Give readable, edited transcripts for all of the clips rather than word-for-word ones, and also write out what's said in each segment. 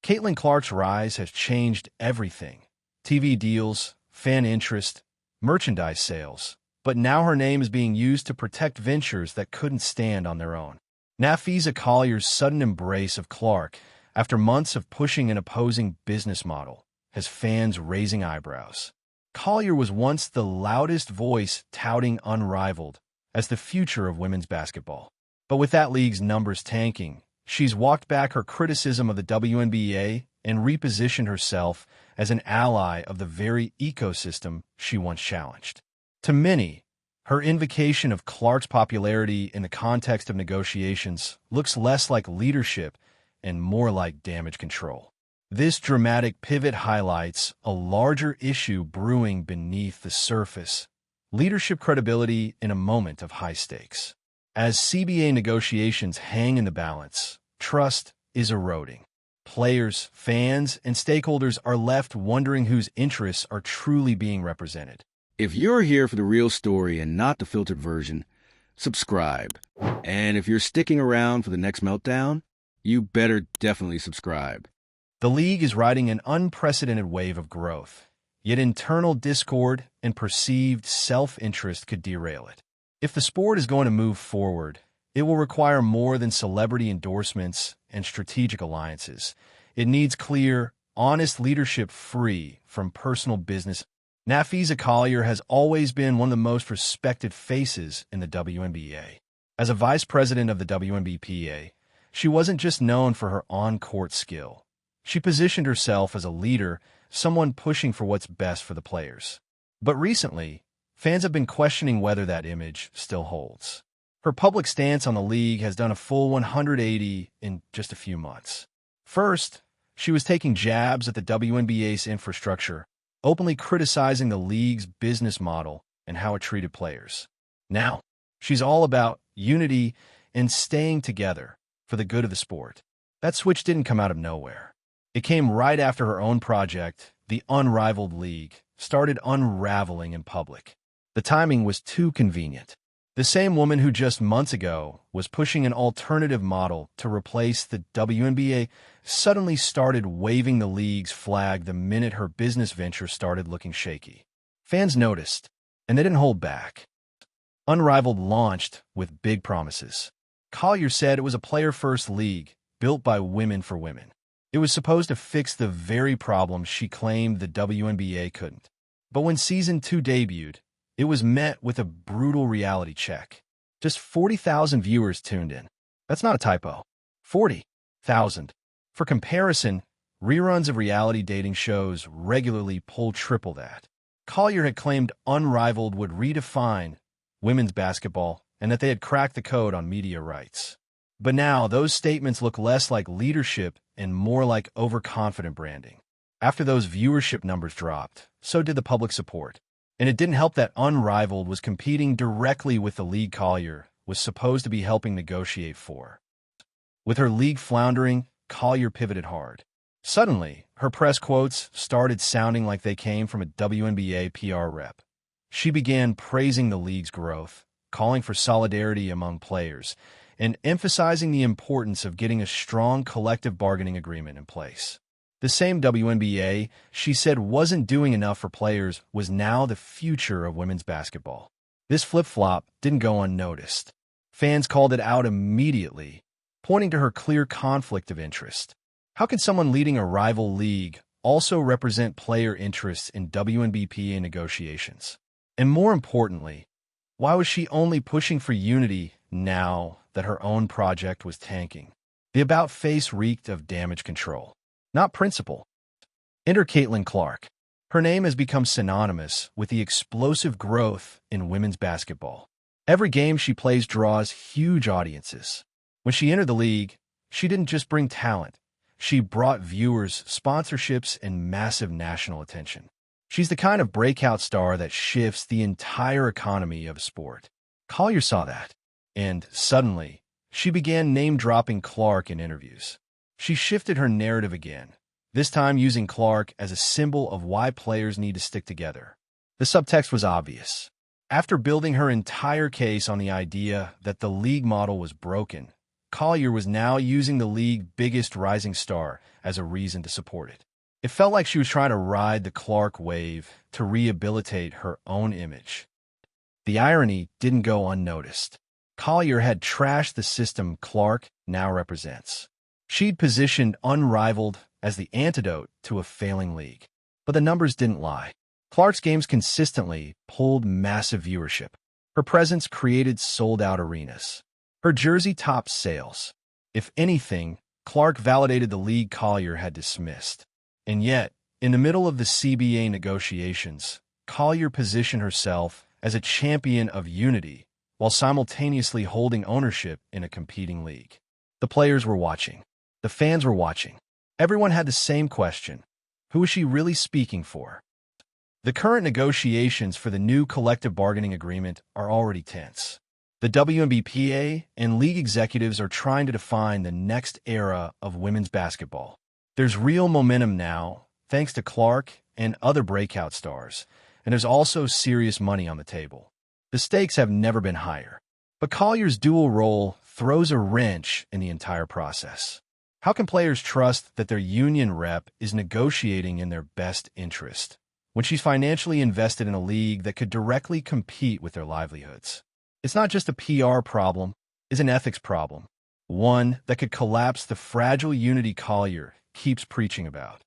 Caitlin Clark's rise has changed everything. TV deals, fan interest, merchandise sales. But now her name is being used to protect ventures that couldn't stand on their own. Napheesa Collier's sudden embrace of Clark, after months of pushing an opposing business model, has fans raising eyebrows. Collier was once the loudest voice touting Unrivaled as the future of women's basketball. But with that league's numbers tanking, she's walked back her criticism of the WNBA and repositioned herself as an ally of the very ecosystem she once challenged. To many, her invocation of Clark's popularity in the context of negotiations looks less like leadership and more like damage control. This dramatic pivot highlights a larger issue brewing beneath the surface: leadership credibility in a moment of high stakes. As CBA negotiations hang in the balance, trust is eroding. Players, fans, and stakeholders are left wondering whose interests are truly being represented. If you're here for the real story and not the filtered version, subscribe. And if you're sticking around for the next meltdown, you better definitely subscribe. The league is riding an unprecedented wave of growth, yet internal discord and perceived self-interest could derail it. If the sport is going to move forward, it will require more than celebrity endorsements and strategic alliances. It needs clear, honest leadership free from personal business. Napheesa Collier has always been one of the most respected faces in the WNBA. As a vice president of the WNBPA, she wasn't just known for her on-court skill. She positioned herself as a leader, someone pushing for what's best for the players. But recently, fans have been questioning whether that image still holds. Her public stance on the league has done a full 180 in just a few months. First, she was taking jabs at the WNBA's infrastructure, openly criticizing the league's business model and how it treated players. Now, she's all about unity and staying together for the good of the sport. That switch didn't come out of nowhere. It came right after her own project, the Unrivaled League, started unraveling in public. The timing was too convenient. The same woman who just months ago was pushing an alternative model to replace the WNBA suddenly started waving the league's flag the minute her business venture started looking shaky. Fans noticed, and they didn't hold back. Unrivaled launched with big promises. Collier said it was a player-first league built by women for women. It was supposed to fix the very problem she claimed the WNBA couldn't. But when Season 2 debuted, it was met with a brutal reality check. Just 40,000 viewers tuned in. That's not a typo. 40,000. For comparison, reruns of reality dating shows regularly pull triple that. Collier had claimed Unrivaled would redefine women's basketball and that they had cracked the code on media rights. But now, those statements look less like leadership and more like overconfident branding. After those viewership numbers dropped, so did the public support. And it didn't help that Unrivaled was competing directly with the league Collier was supposed to be helping negotiate for. With her league floundering, Collier pivoted hard. Suddenly, her press quotes started sounding like they came from a WNBA PR rep. She began praising the league's growth, calling for solidarity among players, and emphasizing the importance of getting a strong collective bargaining agreement in place. The same WNBA she said wasn't doing enough for players was now the future of women's basketball. This flip-flop didn't go unnoticed. Fans called it out immediately, pointing to her clear conflict of interest. How can someone leading a rival league also represent player interests in WNBPA negotiations? And more importantly, why was she only pushing for unity now that her own project was tanking? The about-face reeked of damage control, not principle. Enter Caitlin Clark. Her name has become synonymous with the explosive growth in women's basketball. Every game she plays draws huge audiences. When she entered the league, she didn't just bring talent. She brought viewers, sponsorships, and massive national attention. She's the kind of breakout star that shifts the entire economy of a sport. Collier saw that, and suddenly, she began name-dropping Clark in interviews. She shifted her narrative again, this time using Clark as a symbol of why players need to stick together. The subtext was obvious. After building her entire case on the idea that the league model was broken, Collier was now using the league's biggest rising star as a reason to support it. It felt like she was trying to ride the Clark wave to rehabilitate her own image. The irony didn't go unnoticed. Collier had trashed the system Clark now represents. She'd positioned Unrivaled as the antidote to a failing league. But the numbers didn't lie. Clark's games consistently pulled massive viewership. Her presence created sold-out arenas. Her jersey topped sales. If anything, Clark validated the league Collier had dismissed. And yet, in the middle of the CBA negotiations, Collier positioned herself as a champion of unity while simultaneously holding ownership in a competing league. The players were watching. The fans were watching. Everyone had the same question. Who is she really speaking for? The current negotiations for the new collective bargaining agreement are already tense. The WNBPA and league executives are trying to define the next era of women's basketball. There's real momentum now, thanks to Clark and other breakout stars, and there's also serious money on the table. The stakes have never been higher. But Collier's dual role throws a wrench in the entire process. How can players trust that their union rep is negotiating in their best interest when she's financially invested in a league that could directly compete with their livelihoods? It's not just a PR problem, it's an ethics problem, one that could collapse the fragile unity Collier keeps preaching about.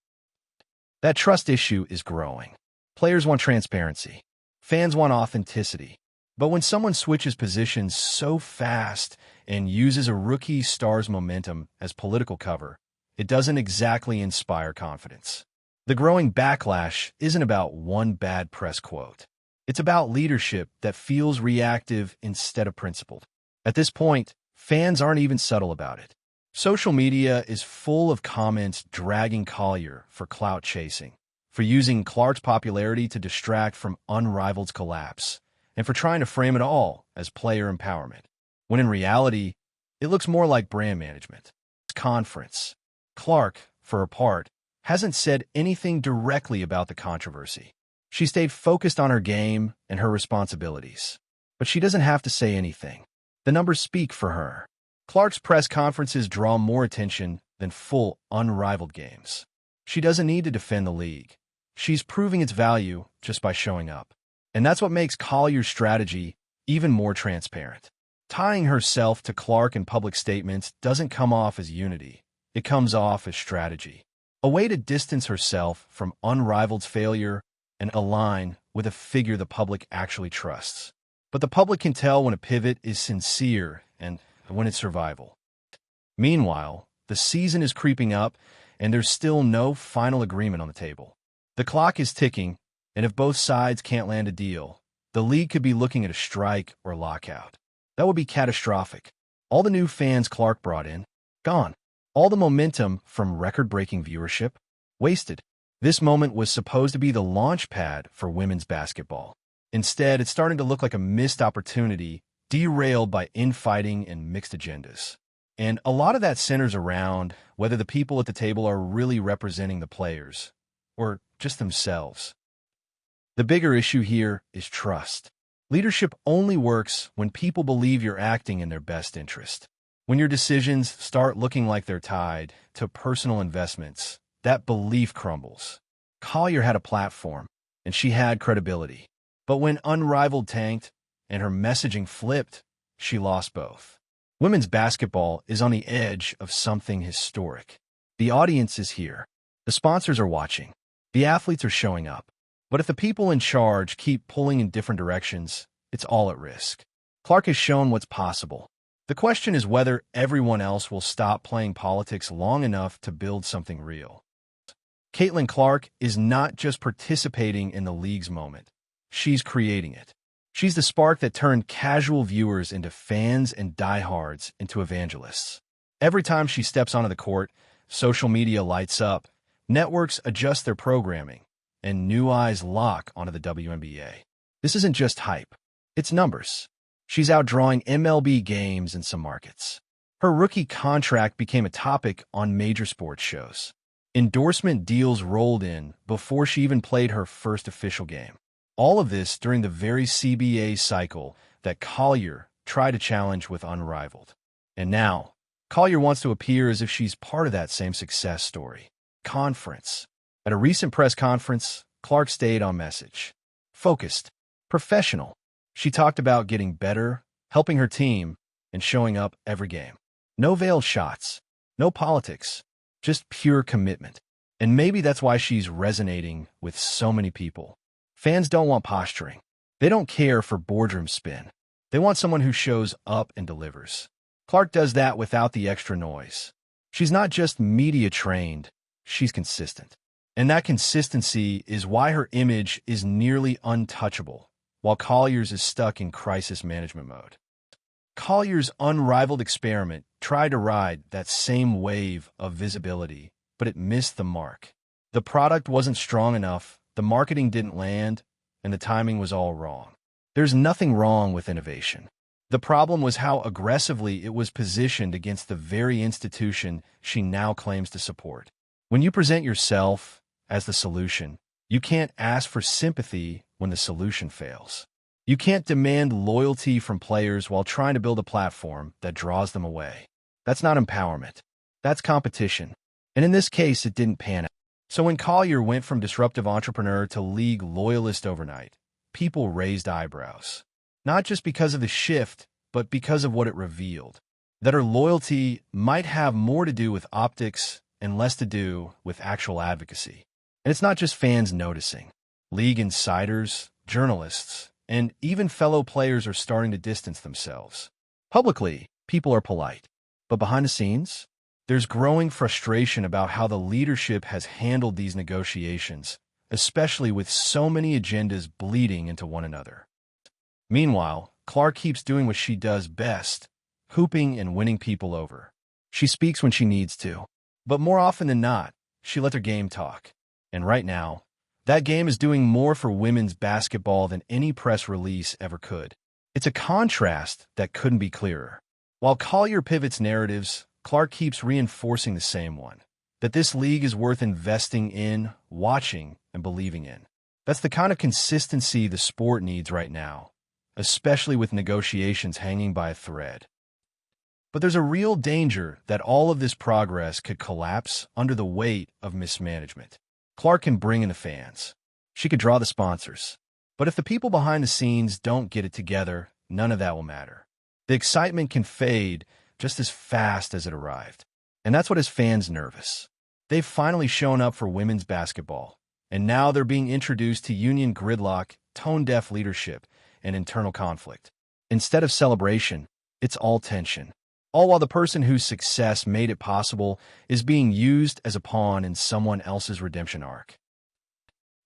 That trust issue is growing. Players want transparency. Fans want authenticity. But when someone switches positions so fast and uses a rookie star's momentum as political cover, it doesn't exactly inspire confidence. The growing backlash isn't about one bad press quote. It's about leadership that feels reactive instead of principled. At this point, fans aren't even subtle about it. Social media is full of comments dragging Collier for clout chasing, for using Clark's popularity to distract from Unrivaled's collapse, and for trying to frame it all as player empowerment, when in reality, it looks more like brand management. Conference. Clark, for her part, hasn't said anything directly about the controversy. She stayed focused on her game and her responsibilities. But she doesn't have to say anything. The numbers speak for her. Clark's press conferences draw more attention than full Unrivaled games. She doesn't need to defend the league. She's proving its value just by showing up. And that's what makes Collier's strategy even more transparent. Tying herself to Clark in public statements doesn't come off as unity. It comes off as strategy. A way to distance herself from Unrivaled's failure and align with a figure the public actually trusts. But the public can tell when a pivot is sincere and when it's survival. Meanwhile, the season is creeping up and there's still no final agreement on the table. The clock is ticking, and if both sides can't land a deal, the league could be looking at a strike or lockout. That would be catastrophic. All the new fans Clark brought in, gone. All the momentum from record-breaking viewership, wasted. This moment was supposed to be the launch pad for women's basketball. Instead, it's starting to look like a missed opportunity, derailed by infighting and mixed agendas. And a lot of that centers around whether the people at the table are really representing the players, or just themselves. The bigger issue here is trust. Leadership only works when people believe you're acting in their best interest. When your decisions start looking like they're tied to personal investments, that belief crumbles. Collier had a platform, and she had credibility. But when Unrivaled tanked and her messaging flipped, she lost both. Women's basketball is on the edge of something historic. The audience is here. The sponsors are watching. The athletes are showing up. But if the people in charge keep pulling in different directions, it's all at risk. Clark has shown what's possible. The question is whether everyone else will stop playing politics long enough to build something real. Caitlin Clark is not just participating in the league's moment. She's creating it. She's the spark that turned casual viewers into fans and diehards into evangelists. Every time she steps onto the court, social media lights up, networks adjust their programming, and new eyes lock onto the WNBA. This isn't just hype. It's numbers. She's outdrawing MLB games in some markets. Her rookie contract became a topic on major sports shows. Endorsement deals rolled in before she even played her first official game. All of this during the very CBA cycle that Collier tried to challenge with Unrivaled. And now, Collier wants to appear as if she's part of that same success story. Conference. At a recent press conference, Clark stayed on message. Focused. Professional. She talked about getting better, helping her team, and showing up every game. No veiled shots. No politics. Just pure commitment. And maybe that's why she's resonating with so many people. Fans don't want posturing. They don't care for boardroom spin. They want someone who shows up and delivers. Clark does that without the extra noise. She's not just media trained, she's consistent. And that consistency is why her image is nearly untouchable, while Collier's is stuck in crisis management mode. Collier's Unrivaled experiment tried to ride that same wave of visibility, but it missed the mark. The product wasn't strong enough, the marketing didn't land, and the timing was all wrong. There's nothing wrong with innovation. The problem was how aggressively it was positioned against the very institution she now claims to support. When you present yourself as the solution, you can't ask for sympathy when the solution fails. You can't demand loyalty from players while trying to build a platform that draws them away. That's not empowerment. That's competition. And in this case, it didn't pan out. So when Collier went from disruptive entrepreneur to league loyalist overnight, people raised eyebrows. Not just because of the shift, but because of what it revealed. That her loyalty might have more to do with optics and less to do with actual advocacy. And it's not just fans noticing. League insiders, journalists, and even fellow players are starting to distance themselves. Publicly, people are polite. But behind the scenes, there's growing frustration about how the leadership has handled these negotiations, especially with so many agendas bleeding into one another. Meanwhile, Clark keeps doing what she does best, hooping and winning people over. She speaks when she needs to, but more often than not, she lets her game talk. And right now, that game is doing more for women's basketball than any press release ever could. It's a contrast that couldn't be clearer. While Collier pivots narratives, Clark keeps reinforcing the same one, that this league is worth investing in, watching, and believing in. That's the kind of consistency the sport needs right now, especially with negotiations hanging by a thread. But there's a real danger that all of this progress could collapse under the weight of mismanagement. Clark can bring in the fans. She could draw the sponsors. But if the people behind the scenes don't get it together, none of that will matter. The excitement can fade just as fast as it arrived. And that's what has fans nervous. They've finally shown up for women's basketball, and now they're being introduced to union gridlock, tone-deaf leadership, and internal conflict. Instead of celebration, it's all tension. All while the person whose success made it possible is being used as a pawn in someone else's redemption arc.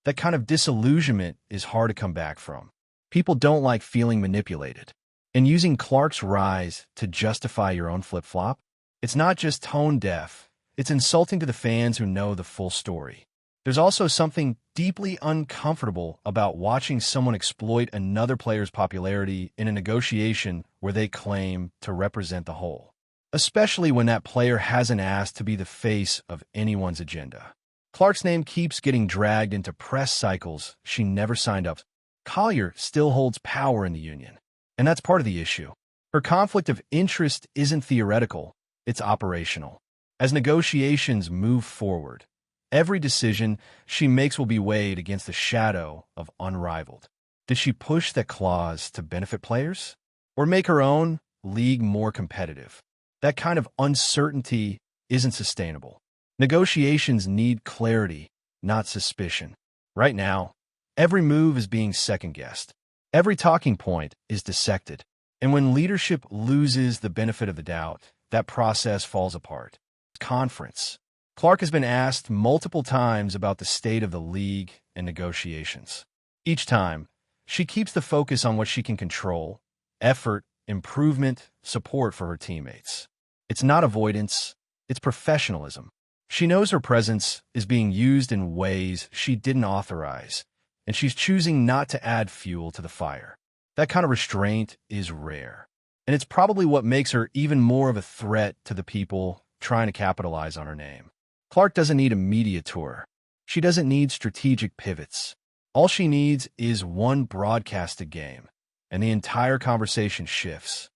That kind of disillusionment is hard to come back from. People don't like feeling manipulated. And using Clark's rise to justify your own flip-flop, it's not just tone-deaf, it's insulting to the fans who know the full story. There's also something deeply uncomfortable about watching someone exploit another player's popularity in a negotiation where they claim to represent the whole, especially when that player hasn't asked to be the face of anyone's agenda. Clark's name keeps getting dragged into press cycles she never signed up. Collier still holds power in the union, and that's part of the issue. Her conflict of interest isn't theoretical, it's operational. As negotiations move forward, every decision she makes will be weighed against the shadow of Unrivaled. Did she push that clause to benefit players? Or make her own league more competitive? That kind of uncertainty isn't sustainable. Negotiations need clarity, not suspicion. Right now, every move is being second-guessed. Every talking point is dissected. And when leadership loses the benefit of the doubt, that process falls apart. Conference. Clark has been asked multiple times about the state of the league and negotiations. Each time, she keeps the focus on what she can control: effort, improvement, support for her teammates. It's not avoidance, it's professionalism. She knows her presence is being used in ways she didn't authorize, and she's choosing not to add fuel to the fire. That kind of restraint is rare, and it's probably what makes her even more of a threat to the people trying to capitalize on her name. Clark doesn't need a media tour. She doesn't need strategic pivots. All she needs is one broadcasted game, and the entire conversation shifts.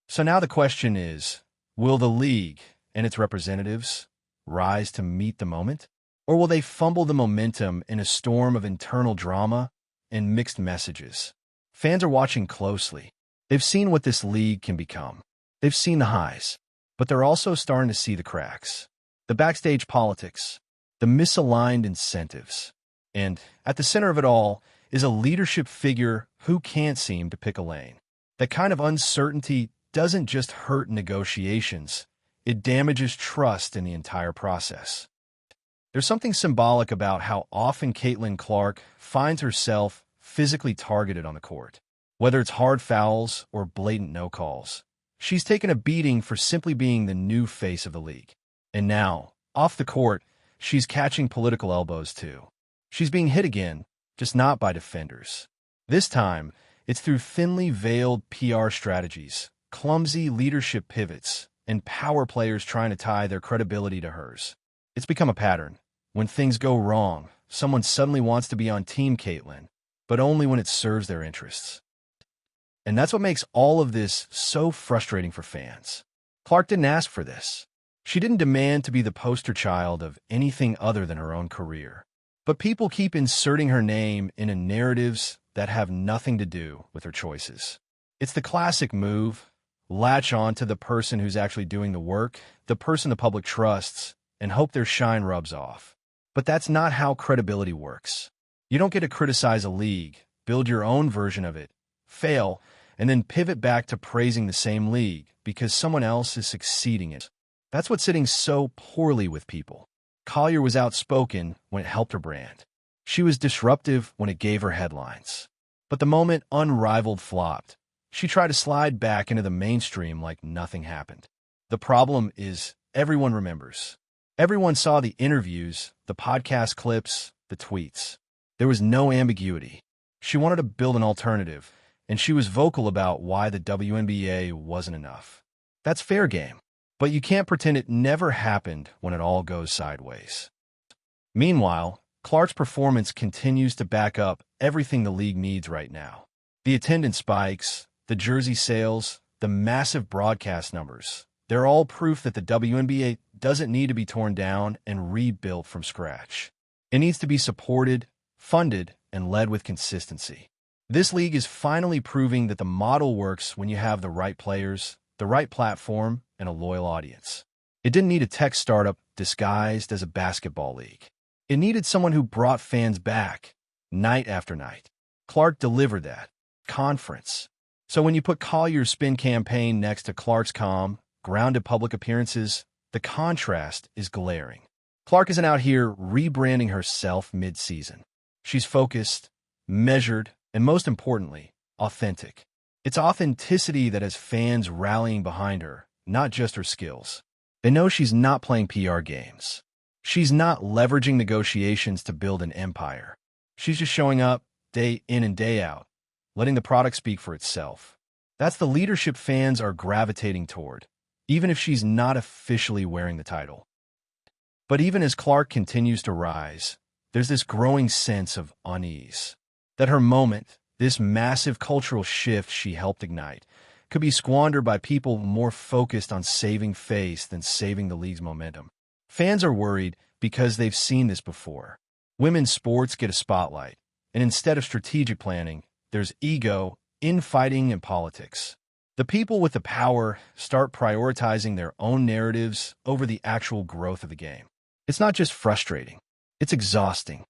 So now the question is, Will the league and its representatives rise to meet the moment? Or will they fumble the momentum in a storm of internal drama and mixed messages? Fans are watching closely. They've seen what this league can become. They've seen the highs, but they're also starting to see the cracks. The backstage politics, the misaligned incentives. And at the center of it all is a leadership figure who can't seem to pick a lane. That kind of uncertainty doesn't just hurt negotiations, it damages trust in the entire process. There's something symbolic about how often Caitlin Clark finds herself physically targeted on the court. Whether it's hard fouls or blatant no calls, she's taken a beating for simply being the new face of the league. And now, off the court, she's catching political elbows too. She's being hit again, just not by defenders. This time, it's through thinly veiled PR strategies, clumsy leadership pivots, and power players trying to tie their credibility to hers. It's become a pattern. When things go wrong, someone suddenly wants to be on Team Caitlin, but only when it serves their interests. And that's what makes all of this so frustrating for fans. Clark didn't ask for this. She didn't demand to be the poster child of anything other than her own career. But people keep inserting her name into narratives that have nothing to do with her choices. It's the classic move: latch on to the person who's actually doing the work, the person the public trusts, and hope their shine rubs off. But that's not how credibility works. You don't get to criticize a league, build your own version of it, fail, and then pivot back to praising the same league because someone else is succeeding it. That's what's sitting so poorly with people. Collier was outspoken when it helped her brand. She was disruptive when it gave her headlines. But the moment Unrivaled flopped, she tried to slide back into the mainstream like nothing happened. The problem is everyone remembers. Everyone saw the interviews, the podcast clips, the tweets. There was no ambiguity. She wanted to build an alternative, and she was vocal about why the WNBA wasn't enough. That's fair game, but you can't pretend it never happened when it all goes sideways. Meanwhile, Clark's performance continues to back up everything the league needs right now. The attendance spikes, the jersey sales, the massive broadcast numbers. They're all proof that the WNBA doesn't need to be torn down and rebuilt from scratch. It needs to be supported, funded, and led with consistency. This league is finally proving that the model works when you have the right players, the right platform, and a loyal audience. It didn't need a tech startup disguised as a basketball league. It needed someone who brought fans back, night after night. Clark delivered that. Conference. So when you put Collier's spin campaign next to Clark's calm, grounded public appearances, the contrast is glaring. Clark isn't out here rebranding herself mid-season. She's focused, measured, and most importantly, authentic. It's authenticity that has fans rallying behind her, not just her skills. They know she's not playing PR games. She's not leveraging negotiations to build an empire. She's just showing up day in and day out, letting the product speak for itself. That's the leadership fans are gravitating toward, even if she's not officially wearing the title. But even as Clark continues to rise, there's this growing sense of unease. That her moment, this massive cultural shift she helped ignite, could be squandered by people more focused on saving face than saving the league's momentum. Fans are worried because they've seen this before. Women's sports get a spotlight, and instead of strategic planning, there's ego, infighting, and politics. The people with the power start prioritizing their own narratives over the actual growth of the game. It's not just frustrating, it's exhausting.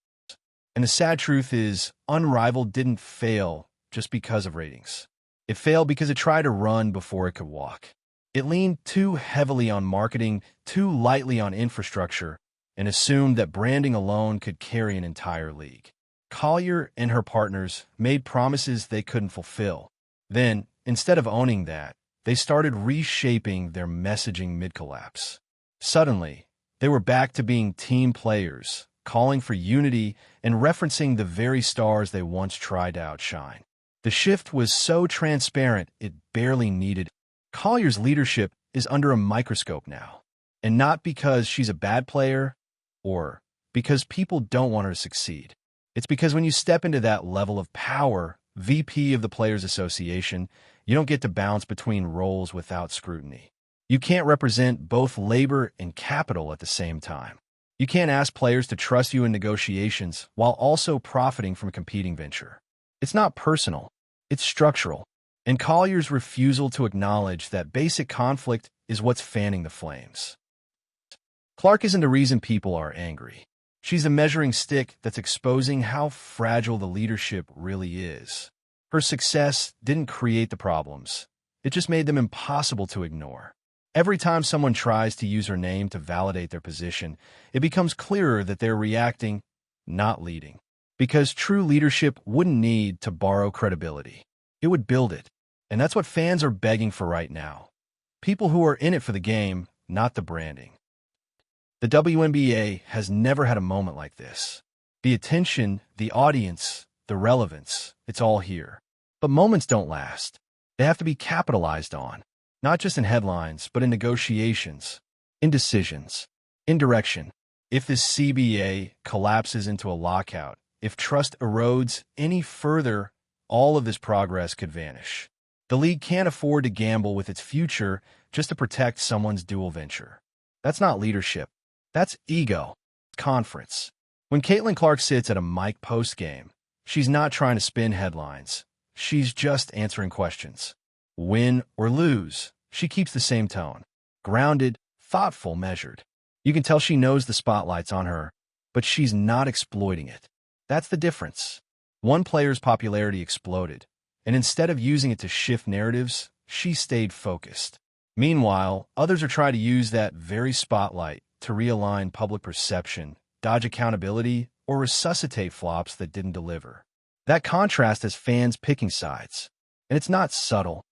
And the sad truth is, Unrivaled didn't fail just because of ratings. It failed because it tried to run before it could walk. It leaned too heavily on marketing, too lightly on infrastructure, and assumed that branding alone could carry an entire league. Collier and her partners made promises they couldn't fulfill. Then, instead of owning that, they started reshaping their messaging mid-collapse. Suddenly, they were back to being team players, calling for unity and referencing the very stars they once tried to outshine. The shift was so transparent it barely needed. Collier's leadership is under a microscope now, and not because she's a bad player or because people don't want her to succeed. It's because when you step into that level of power, VP of the Players Association, you don't get to bounce between roles without scrutiny. You can't represent both labor and capital at the same time. You can't ask players to trust you in negotiations while also profiting from a competing venture. It's not personal, it's structural. And Collier's refusal to acknowledge that basic conflict is what's fanning the flames. Clark isn't the reason people are angry. She's the measuring stick that's exposing how fragile the leadership really is. Her success didn't create the problems. It just made them impossible to ignore. Every time someone tries to use her name to validate their position, it becomes clearer that they're reacting, not leading. Because true leadership wouldn't need to borrow credibility. It would build it. And that's what fans are begging for right now. People who are in it for the game, not the branding. The WNBA has never had a moment like this. The attention, the audience, the relevance, it's all here. But moments don't last. They have to be capitalized on. Not just in headlines, but in negotiations, in decisions, in direction. If this CBA collapses into a lockout, if trust erodes any further, all of this progress could vanish. The league can't afford to gamble with its future just to protect someone's dual venture. That's not leadership. That's ego. Conference. When Caitlin Clark sits at a mic post-game, she's not trying to spin headlines. She's just answering questions. Win or lose, she keeps the same tone. Grounded, thoughtful, measured. You can tell she knows the spotlight's on her, but she's not exploiting it. That's the difference. One player's popularity exploded, and instead of using it to shift narratives, she stayed focused. Meanwhile, others are trying to use that very spotlight to realign public perception, dodge accountability, or resuscitate flops that didn't deliver. That contrast has fans picking sides, and it's not subtle.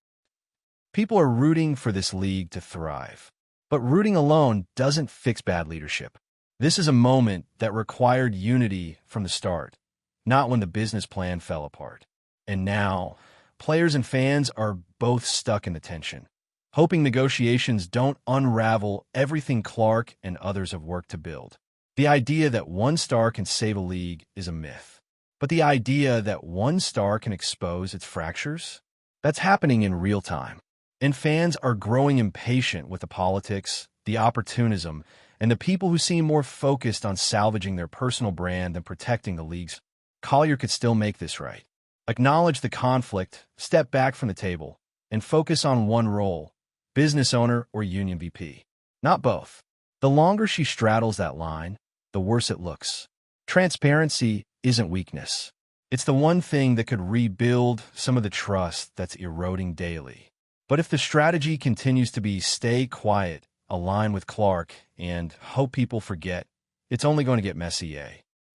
People are rooting for this league to thrive. But rooting alone doesn't fix bad leadership. This is a moment that required unity from the start, not when the business plan fell apart. And now, players and fans are both stuck in the tension, hoping negotiations don't unravel everything Clark and others have worked to build. The idea that one star can save a league is a myth. But the idea that one star can expose its fractures? That's happening in real time. And fans are growing impatient with the politics, the opportunism, and the people who seem more focused on salvaging their personal brand than protecting the league's. Collier could still make this right. Acknowledge the conflict, step back from the table, and focus on one role, business owner or union VP. Not both. The longer she straddles that line, the worse it looks. Transparency isn't weakness. It's the one thing that could rebuild some of the trust that's eroding daily. But if the strategy continues to be stay quiet, align with Clark, and hope people forget, it's only going to get messy,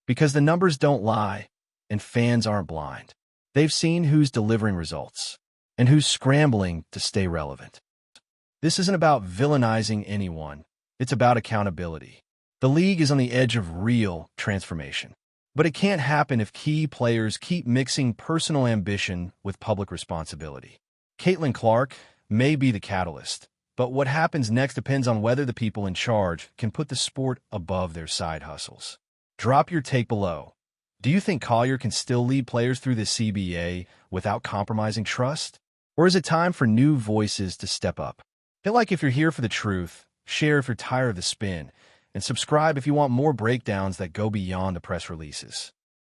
because the numbers don't lie, and fans aren't blind. They've seen who's delivering results, and who's scrambling to stay relevant. This isn't about villainizing anyone. It's about accountability. The league is on the edge of real transformation. But it can't happen if key players keep mixing personal ambition with public responsibility. Caitlin Clark may be the catalyst, but what happens next depends on whether the people in charge can put the sport above their side hustles. Drop your take below. Do you think Collier can still lead players through the CBA without compromising trust? Or is it time for new voices to step up? Hit like if you're here for the truth, share if you're tired of the spin, and subscribe if you want more breakdowns that go beyond the press releases.